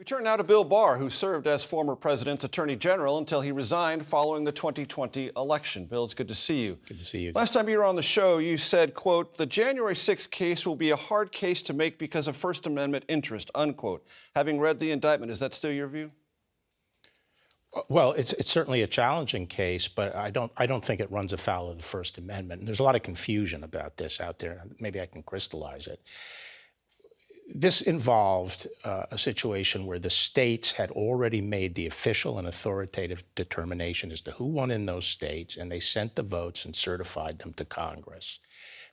We turn now to Bill Barr, who served as former president's attorney general until he resigned following the 2020 election. Bill, it's good to see you. Good to see you. Last time you were on the show, you said, quote, "The January 6th case will be a hard case to make because of First Amendment interest," unquote. Having read the indictment, is that still your view? Well, it's certainly a challenging case, but I don't think it runs afoul of the First Amendment. And there's a lot of confusion about this out there. Maybe I can crystallize it. This involved a situation where the states had already made the official and authoritative determination as to who won in those states, and they sent the votes and certified them to Congress.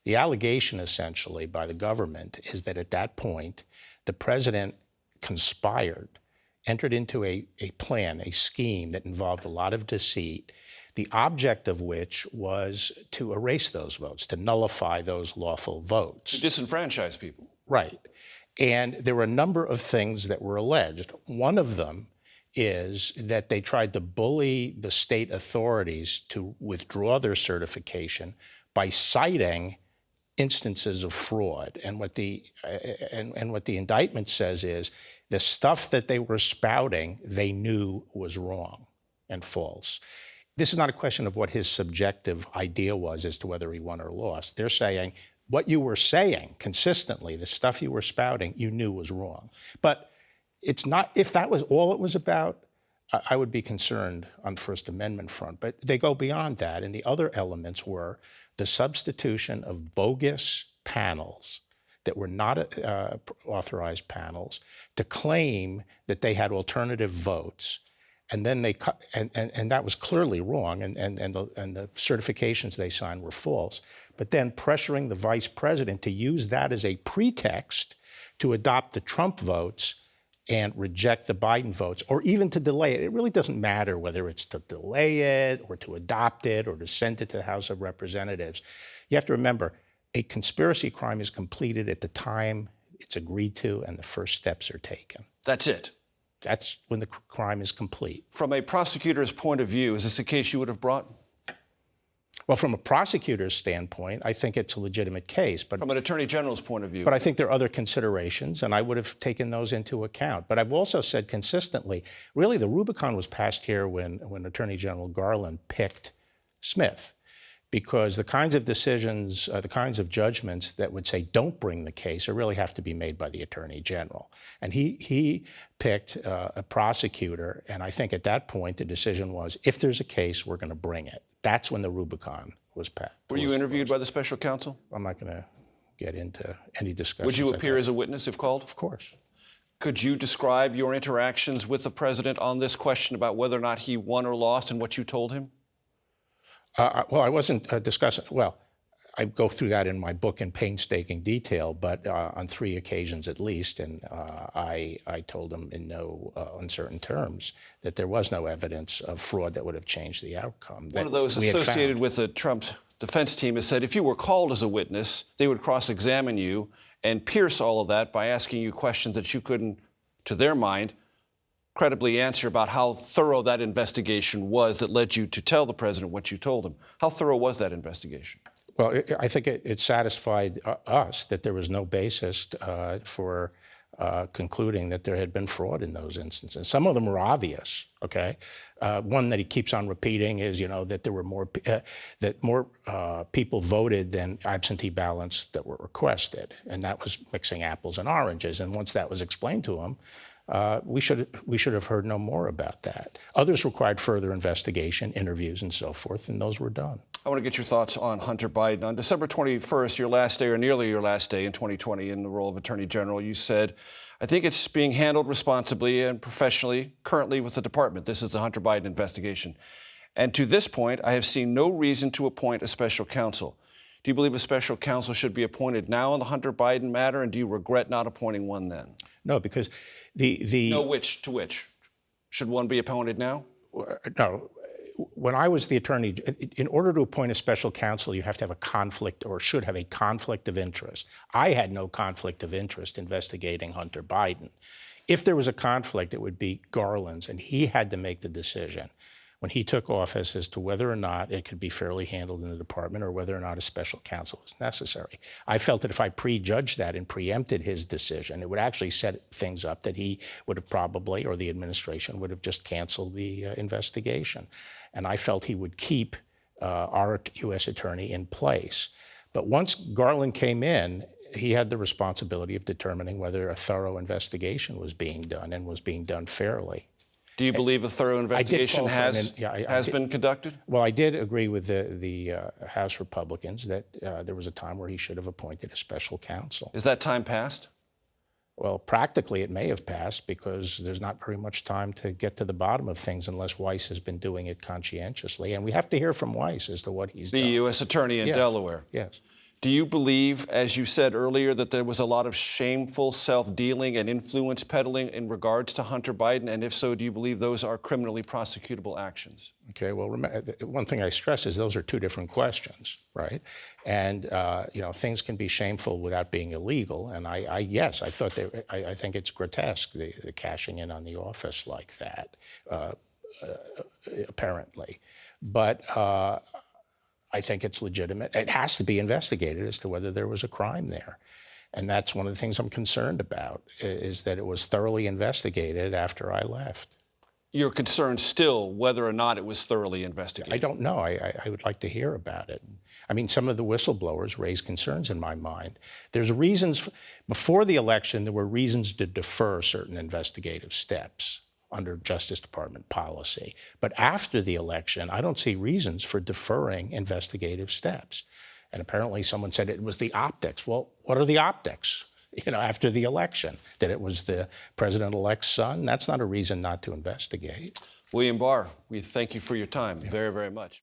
The allegation, essentially, by the government is that at that point, the president conspired, entered into a plan, a scheme that involved a lot of deceit, the object of which was to erase those votes, to nullify those lawful votes. To disenfranchise people. Right. And there were a number of things that were alleged. One of them is that they tried to bully the state authorities to withdraw their certification by citing instances of fraud. And what the indictment says is the stuff that they were spouting, they knew was wrong and false. This is not a question of what his subjective idea was as to whether he won or lost. They're saying what you were saying consistently, the stuff you were spouting, you knew was wrong. But it's not, if that was all it was about, I would be concerned on First Amendment front. But they go beyond that, and the other elements were the substitution of bogus panels that were not authorized panels to claim that they had alternative votes. And then they and that was clearly wrong, and the certifications they signed were false. But then pressuring the vice president to use that as a pretext to adopt the Trump votes and reject the Biden votes, or even to delay it. It really doesn't matter whether it's to delay it or to adopt it or to send it to the House of Representatives. You have to remember, a conspiracy crime is completed at the time it's agreed to and the first steps are taken. That's it. That's when the crime is complete. From a prosecutor's point of view, is this a case you would have brought? Well, from a prosecutor's standpoint, I think it's a legitimate case. But from an attorney general's point of view? But I think there are other considerations, and I would have taken those into account. But I've also said consistently, really the Rubicon was passed here when Attorney General Garland picked Smith, because the kinds of decisions, the kinds of judgments that would say don't bring the case or really have to be made by the Attorney General. And he picked a prosecutor, and I think at that point the decision was, if there's a case, we're going to bring it. That's when the Rubicon was passed. Were you interviewed by the special counsel? I'm not going to get into any discussion. Would you appear as a witness if called? Of course. Could you describe your interactions with the president on this question about whether or not he won or lost and what you told him? Well, I wasn't discussing, well, I go through that in my book in painstaking detail, but on 3 occasions at least, and I told him in no uncertain terms that there was no evidence of fraud that would have changed the outcome. One of those associated with the Trump defense team has said if you were called as a witness, they would cross-examine you and pierce all of that by asking you questions that you couldn't, to their mind, credibly answer about how thorough that investigation was that led you to tell the president what you told him. How thorough was that investigation? Well, I think it satisfied us that there was no basis for concluding that there had been fraud in those instances. Some of them were obvious, okay? One that he keeps on repeating is, that there were more people voted than absentee ballots that were requested, and that was mixing apples and oranges. And once that was explained to him, we should have heard no more about that. Others required further investigation, interviews, and so forth, and those were done. I want to get your thoughts on Hunter Biden. On December 21st, your last day, or nearly your last day in 2020 in the role of Attorney General, you said, "I think it's being handled responsibly and professionally currently with the department." This is the Hunter Biden investigation. "And to this point, I have seen no reason to appoint a special counsel." Do you believe a special counsel should be appointed now on the Hunter Biden matter, and do you regret not appointing one then? No, because the No, which to which? Should one be appointed now? No. When I was the attorney, in order to appoint a special counsel, you have to have a conflict, or should have a conflict of interest. I had no conflict of interest investigating Hunter Biden. If there was a conflict, it would be Garland's, and he had to make the decision when he took office as to whether or not it could be fairly handled in the department or whether or not a special counsel was necessary. I felt that if I prejudged that and preempted his decision, it would actually set things up that he would have probably, or the administration would have just canceled the investigation. And I felt he would keep our U.S. attorney in place. But once Garland came in, he had the responsibility of determining whether a thorough investigation was being done and was being done fairly. Do you believe a thorough investigation has been conducted? Well, I did agree with the House Republicans that there was a time where he should have appointed a special counsel. Is that time passed? Well, practically it may have passed because there's not very much time to get to the bottom of things unless Weiss has been doing it conscientiously. And we have to hear from Weiss as to what he's done. The U.S. Attorney in Delaware. Yes. Do you believe, as you said earlier, that there was a lot of shameful self-dealing and influence peddling in regards to Hunter Biden? And if so, do you believe those are criminally prosecutable actions? Okay, well, one thing I stress is those are two different questions, right? And, things can be shameful without being illegal. And I think it's grotesque, the cashing in on the office like that, apparently. But I think it's legitimate. It has to be investigated as to whether there was a crime there. And that's one of the things I'm concerned about, is that it was thoroughly investigated after I left. You're concerned still whether or not it was thoroughly investigated? I don't know. I would like to hear about it. I mean, some of the whistleblowers raised concerns in my mind. There's reasons, before the election, there were reasons to defer certain investigative steps under Justice Department policy. But after the election, I don't see reasons for deferring investigative steps. And apparently someone said it was the optics. Well, what are the optics, after the election? That it was the president-elect's son? That's not a reason not to investigate. William Barr, we thank you for your time very, very much.